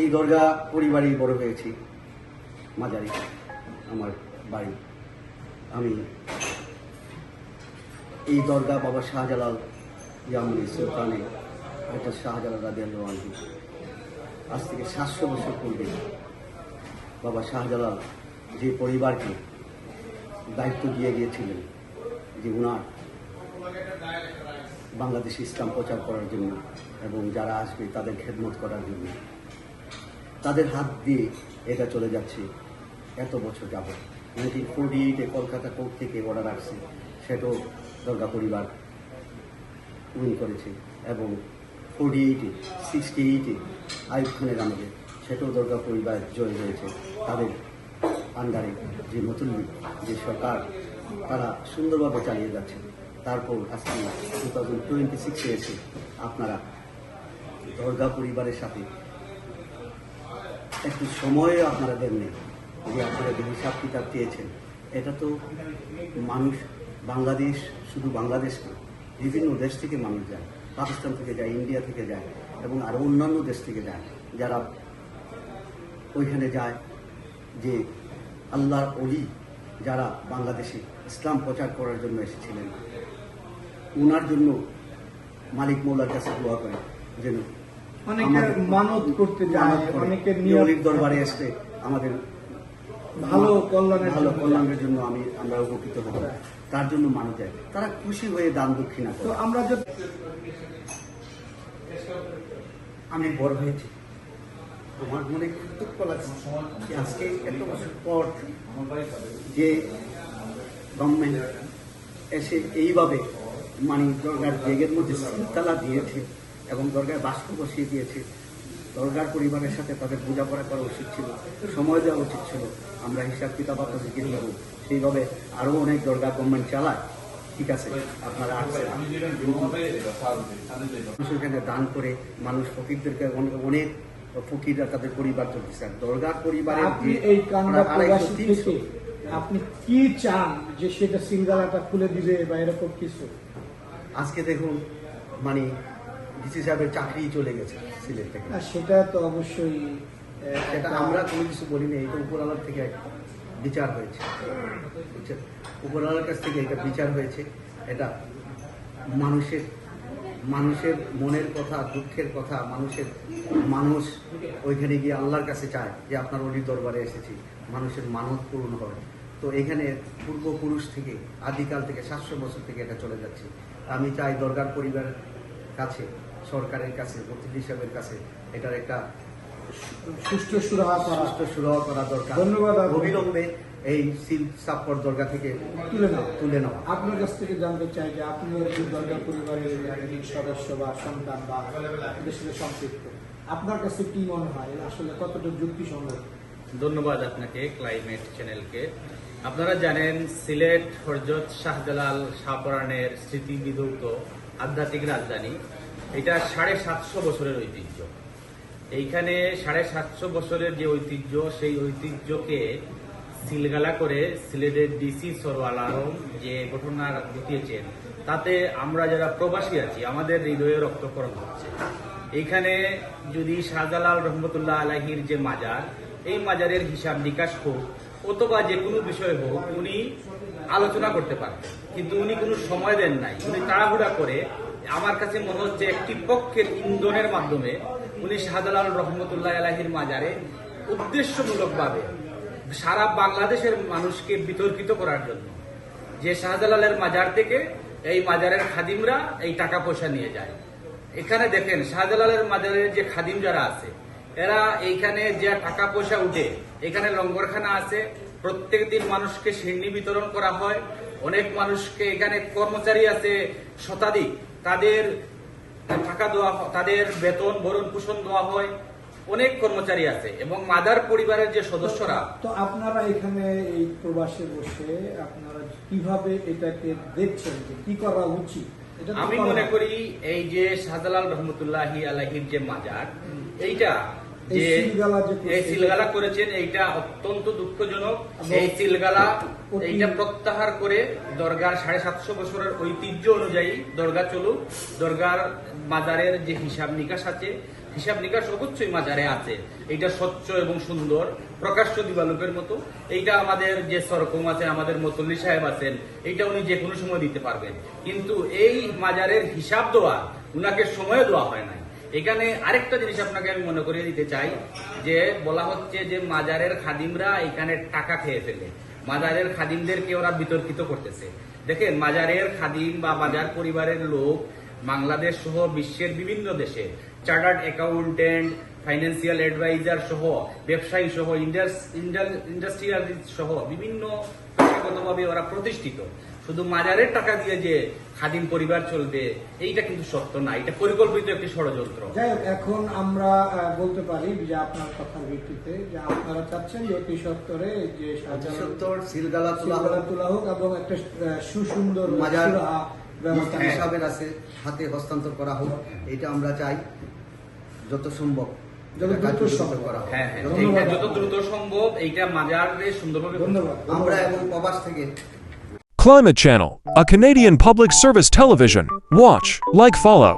এই দরগা পরিবারেই বড় হয়েছি, মাজারি আমার বাড়ি। আমি এই দরগা বাবা শাহজালাল ইয়ামনি সুলতানে একটা শাহজালাল রাদিয়াল্লাহু আনহু আজ থেকে 700 বছর পূর্বে বাবা শাহজালাল যে পরিবারকে দায়িত্ব দিয়ে গিয়েছিলেন যে উনার বাংলাদেশে ইসলাম প্রচার করার জন্য এবং যারা আসবে তাদের খেদমত করার জন্য, তাদের হাত দিয়ে এটা চলে যাচ্ছে এত বছর যাবত। 1948-এ কলকাতা কোর্ট থেকে অর্ডার আসছে, সেটাও দরগা পরিবার উইন করেছে, এবং 48-এ 68-এ আইয়ুব খানের আমলে সেটাও দরগা পরিবার জয় হয়েছে। তাদের আন্ডারে যে নতুন যে সরকার, তারা সুন্দরভাবে চালিয়ে যাচ্ছে। তারপর আজকে 2026-এ এসে আপনারা দরগা পরিবারের সাথে একটু সময়ও আপনারা দেননি, যে আপনারা যে হিসাব কিতাব চেয়েছেন। এটা তো মানুষ, বাংলাদেশ, শুধু বাংলাদেশ না, বিভিন্ন দেশ থেকে মানুষ যায়, পাকিস্তান থেকে যায়, ইন্ডিয়া থেকে যায়, এবং আরও অন্যান্য দেশ থেকে যায়, যারা ওইখানে যায় যে আল্লাহর ওলি যারা বাংলাদেশে ইসলাম প্রচার করার জন্য এসেছিলেন, ওনার জন্য মালিক মৌলার কাছে দোয়া করে যেন অনেকে মানত করতে যায়, অনেকে নিয়মিত দরবারে আসলে আমাদের ভালো কল্যাণের জন্য আমরা উপকৃত হব, তার জন্য মানুষ যায়, তারা খুশি হয়ে দান দক্ষিণা করে। তো আমরা আমি বড় হয়েছি, আমার মনে খুব দুঃখ লাগছে যে আজকে এত বছর পর যে গভর্নমেন্ট এসে এইভাবে দরগার জেগের মধ্যে শৃঙ্খলা দিয়েছে এবং দরগায় বাষ্প বসিয়ে দিয়েছে। দরগার পরিবারের সাথে তাদের বোঝাপড়া করা উচিত ছিল, সময় দেওয়া উচিত ছিল। আমরা হিসাব কিতাব আপনাদের দিয়ে দেবো, সেইভাবে আরও অনেক দরগা গভর্নমেন্ট চালায়, ঠিক আছে, আপনারা আসছেন। মানুষ এখানে দান করে, মানুষ ফকিরদেরকে অনেক ফকিররা তাদের পরিবার চলতেছে। দরগার পরিবারের এই আপনি কি চান যে সেটা সিঙ্গালাটা খুলে দিবে বা এরকম কিছু? আজকে দেখুন ডিসি সাহেবের চাকরি চলে গেছে সিলেট থেকে, সেটা তো অবশ্যই, সেটা আমরা কোনো কিছু বলিনি, এটা উপরওয়ালার থেকে বিচার হয়েছে, উপরওয়ালার কাছ থেকে এটা বিচার হয়েছে। এটা মানুষের মনের কথা, দুঃখের কথা, মানুষ ওইখানে গিয়ে আল্লাহর কাছে চায় যে আপনার অলি দরবারে এসেছি, মানুষের মানত পূরণ হয়। তো এখানে পূর্বপুরুষ থেকে, আদিকাল থেকে, 700 বছর থেকে এটা চলে যাচ্ছে। আমি চাই দরগার পরিবারের কাছে, সরকারের কাছে, মন্ত্রী সাহেবের কাছে এটার একটা সুষ্ঠু সুরাহা করা দরকার। ধন্যবাদ। অবিলম্বে এই সিল সাপ্পর দরগা থেকে তুলে নাও। আপনার কাছ থেকে জানতে চাই যে আপনি দরগা পরিবারের একজন সদস্য বা সন্তান বা এদের সাথে সম্পৃক্ত, আপনার কাছে কি মনে হয় আসলে কতটা যুক্তিসঙ্গত? ধন্যবাদ আপনাকে, ক্লাইমেট চ্যানেলকে। আপনারা জানেন সিলেট হযরত শাহজালাল শাহপরানের স্মৃতি বিধৌত আধ্যাত্মিক রাজধানী। এটা 750 বছরের ঐতিহ্য। এইখানে 750 বছরের যে ঐতিহ্য, সেই ঐতিহ্যকে সিলগালা করে সিলেটের ডিসি সরওয়াল আলম যে ঘটনা ঘটিয়েছেন, তাতে আমরা যারা প্রবাসী আছি আমাদের হৃদয়ে রক্তক্ষরণ হচ্ছে। এইখানে যদি শাহজালাল রহমতুল্লাহ আলাইহির যে মাজার, এই মাজারের হিসাব নিকাশ হোক অথবা যে কোনো বিষয় হোক, উনি আলোচনা করতে পারতেন, কিন্তু উনি কোনো সময় দেন নাই। উনি তাড়াহুড়া করে, আমার কাছে মনে হচ্ছে একটি পক্ষের ইন্ধনের মাধ্যমে উনি শাহজালাল রহমতুল্লাহ আলাইহির মাজারে উদ্দেশ্যমূলকভাবে সারা বাংলাদেশের মানুষকে বিতর্কিত করার জন্য, যে শাহজালালের মাজার থেকে এই মাজারের খাদিমরা এই টাকা পয়সা নিয়ে যায়। এখানে দেখেন শাহজালালের মাজারের যে খাদিম যারা আছে, এরা এইখানে যে টাকা পয়সা উঠে, এখানে লঙ্গরখানা আছে, প্রত্যেক দিন মানুষকে সিন্নি বিতরণ করা হয়। অনেক মানুষকে এখানে কর্মচারী আছে শতাধিক, তাদের টাকা দেওয়া, তাদের বেতন ভরণ পোষণ দেওয়া হয়। অনেক কর্মচারী আছে এবং মাদার পরিবারের যে সদস্যরা। তো আপনারা এখানে এই প্রবাসে বসে আপনারা কিভাবে এটাকে দেখছেন যে কি করা উচিত? আমি মনে করি এই যে শাহজালাল রহমতুল্লাহি আলাইহির যে মাজার, এইটা যে এই সিলগালা করেছেন, এইটা অত্যন্ত দুঃখজনক। এই সিলগালা এইটা প্রত্যাহার করে দরগার 750 বছরের ঐতিহ্য অনুযায়ী দরগা চলুক। দরগার মাজারের যে হিসাব নিকাশ আছে হিসাব নিকাশ অবশ্যই মাজারে আছে। এইটা স্বচ্ছ এবং সুন্দর, প্রকাশ্য দিবালোকের মতো। এইটা আমাদের যে সরকম আছে, আমাদের মতল্লি সাহেব আছেন, এইটা উনি যে কোনো সময় দিতে পারবেন। কিন্তু এই মাজারের হিসাব দেওয়া উনাকে সময় দেওয়া হয় নাই। এখানে আরেকটা জিনিস আপনাকে আমি মনে করিয়ে দিতে চাই, যে বলা হচ্ছে যে মাজারের খাদিমরা এখানে টাকা খেয়ে ফেলে, মাজারের খাদিমদেরকে ওরা বিতর্কিত করতেছে। দেখেন, মাজারের খাদিম বা মাজার পরিবারের লোক বাংলাদেশ সহ বিশ্বের বিভিন্ন দেশে চার্টার্ড অ্যাকাউন্টেন্ট, ফাইন্যান্সিয়াল অ্যাডভাইজার সহ, ব্যবসায়ী সহ, ইন্ডাস্ট্রিয়ালিস্ট সহ বিভিন্ন পেশাগতভাবে ওরা প্রতিষ্ঠিত। শুধু মাজারের টাকা দিয়ে যে খাদিম পরিবার চলবে এইটা কিন্তু সত্য না, এটা পরিকল্পিত একটি ষড়যন্ত্র। যাই হোক, এখন আমরা বলতে পারি যে আপনার কথার ভিত্তিতে যে আপনারা চাচ্ছেন যে অতি সত্তরে যে সত্তর সিলগালা তোলা সিলগালা তোলা হোক এবং একটা সুসুন্দর মাজার সুরাহা ব্যবস্থা করা হোক। হিসাবের আছে হাতে হস্তান্তর করা হোক, এটা আমরা চাই যত সম্ভব যত দ্রুত কার্যকর সম্ভব। করা হোক। হ্যাঁ, ধন্যবাদ। এইটা যত দ্রুত সম্ভব এইটা মাজারে সুন্দরভাবে ধন্যবাদ। আমরা এবং প্রবাস থেকে Climate Channel, a Canadian public service television. Watch, like, follow.